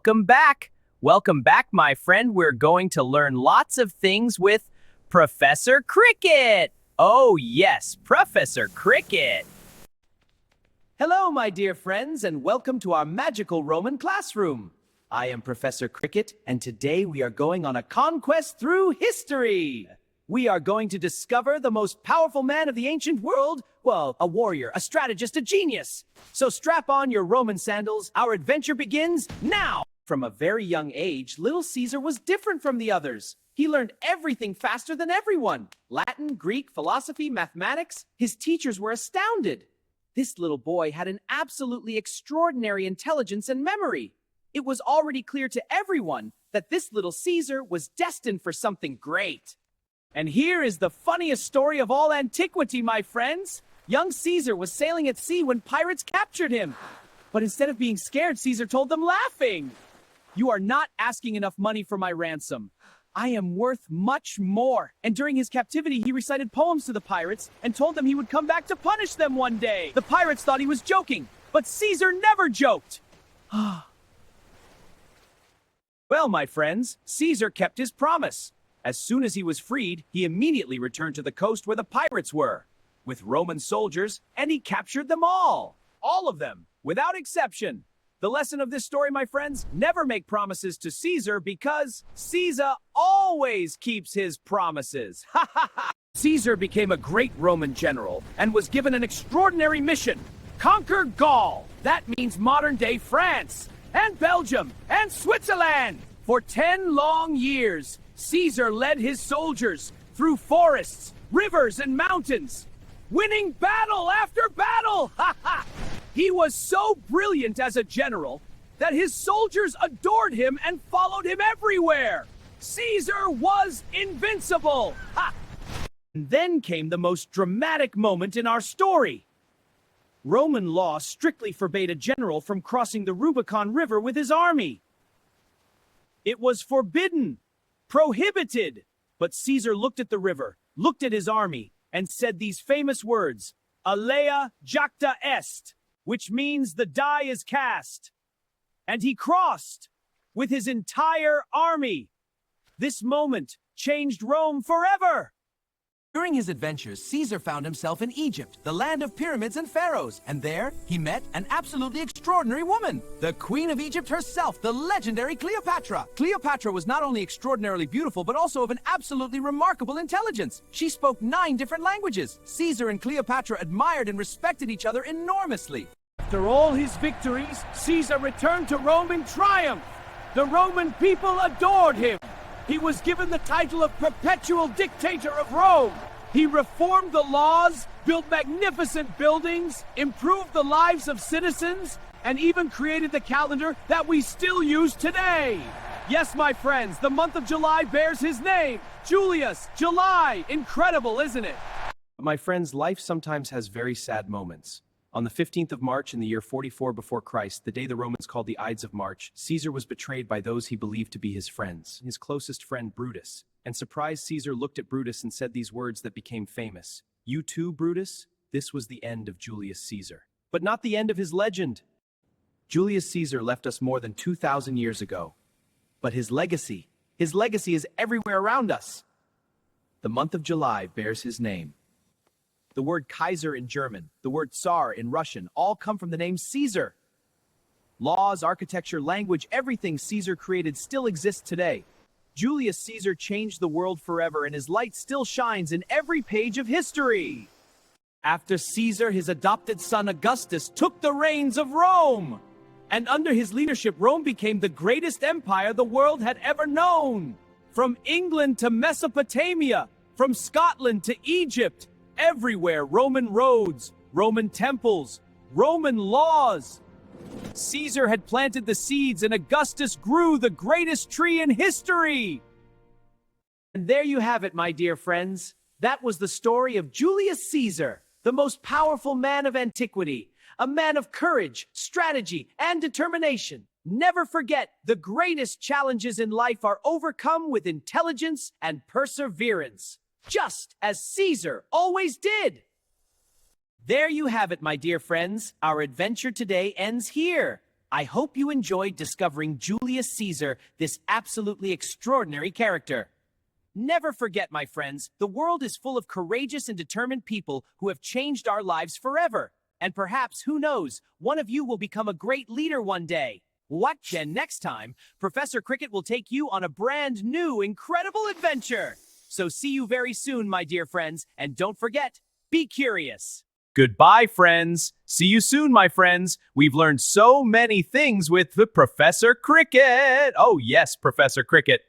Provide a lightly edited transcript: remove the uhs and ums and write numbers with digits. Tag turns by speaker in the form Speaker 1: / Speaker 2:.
Speaker 1: Welcome back. Welcome back, my friend. We're going to learn lots of things with Professor Cricket. Oh, yes, Professor Cricket. Hello, my dear friends, and welcome to our magical Roman classroom. I am Professor Cricket, and today we are going on a conquest through history. We are going to discover the most powerful man of the ancient world. Well, a warrior, a strategist, a genius. So strap on your Roman sandals. Our adventure begins now. From a very young age, little Caesar was different from the others. He learned everything faster than everyone. Latin, Greek, philosophy, mathematics. His teachers were astounded. This little boy had an absolutely extraordinary intelligence and memory. It was already clear to everyone that this little Caesar was destined for something great. And here is the funniest story of all antiquity, my friends. Young Caesar was sailing at sea when pirates captured him. But instead of being scared, Caesar told them laughing, "You are not asking enough money for my ransom. I am worth much more." And during his captivity, he recited poems to the pirates and told them he would come back to punish them one day. The pirates thought he was joking, but Caesar never joked. Well, my friends, Caesar kept his promise. As soon as he was freed, he immediately returned to the coast where the pirates were, with Roman soldiers, and he captured them all. All of them, without exception. The lesson of this story, my friends, never make promises to Caesar because Caesar always keeps his promises. Ha ha ha! Caesar became a great Roman general and was given an extraordinary mission. Conquer Gaul. That means modern-day France, and Belgium, and Switzerland. For 10 long years, Caesar led his soldiers through forests, rivers, and mountains, winning battle after battle. Ha ha! He was so brilliant as a general that his soldiers adored him and followed him everywhere. Caesar was invincible. Ha! And then came the most dramatic moment in our story. Roman law strictly forbade a general from crossing the Rubicon River with his army. It was forbidden, prohibited. But Caesar looked at the river, looked at his army, and said these famous words, "Alea jacta est," which means the die is cast. And he crossed with his entire army. This moment changed Rome forever.
Speaker 2: During his adventures, Caesar found himself in Egypt, the land of pyramids and pharaohs, and there he met an absolutely extraordinary woman, the Queen of Egypt herself, the legendary Cleopatra. Cleopatra was not only extraordinarily beautiful, but also of an absolutely remarkable intelligence. She spoke 9 different languages. Caesar and Cleopatra admired and respected each other enormously.
Speaker 1: After all his victories, Caesar returned to Rome in triumph. The Roman people adored him. He was given the title of perpetual dictator of Rome. He reformed the laws, built magnificent buildings, improved the lives of citizens, and even created the calendar that we still use today. Yes, my friends, the month of July bears his name. Julius, July. Incredible, isn't it? My friends, life sometimes has very sad moments. On the 15th of March in the year 44 before Christ, the day the Romans called the Ides of March, Caesar was betrayed by those he believed to be his friends, his closest friend Brutus. And surprised, Caesar looked at Brutus and said these words that became famous. "You too, Brutus?" This was the end of Julius Caesar. But not the end of his legend. Julius Caesar left us more than 2,000 years ago. But his legacy is everywhere around us. The month of July bears his name. The word Kaiser in German, the word Tsar in Russian, all come from the name Caesar. Laws, architecture, language, everything Caesar created still exists today. Julius Caesar changed the world forever, and his light still shines in every page of history. After Caesar, his adopted son Augustus took the reins of Rome. And under his leadership, Rome became the greatest empire the world had ever known. From England to Mesopotamia, from Scotland to Egypt, everywhere, Roman roads, Roman temples, Roman laws. Caesar had planted the seeds and Augustus grew the greatest tree in history. And there you have it, my dear friends. That was the story of Julius Caesar, the most powerful man of antiquity, a man of courage, strategy, and determination. Never forget, the greatest challenges in life are overcome with intelligence and perseverance, just as Caesar always did. There you have it, my dear friends. Our adventure today ends here. I hope you enjoyed discovering Julius Caesar, this absolutely extraordinary character. Never forget, my friends, the world is full of courageous and determined people who have changed our lives forever. And perhaps, who knows, one of you will become a great leader one day. Watch then next time, Professor Cricket will take you on a brand new, incredible adventure. So see you very soon, my dear friends, and don't forget, be curious.
Speaker 3: Goodbye, friends. See you soon, my friends. We've learned so many things with the Professor Cricket. Oh, yes, Professor Cricket.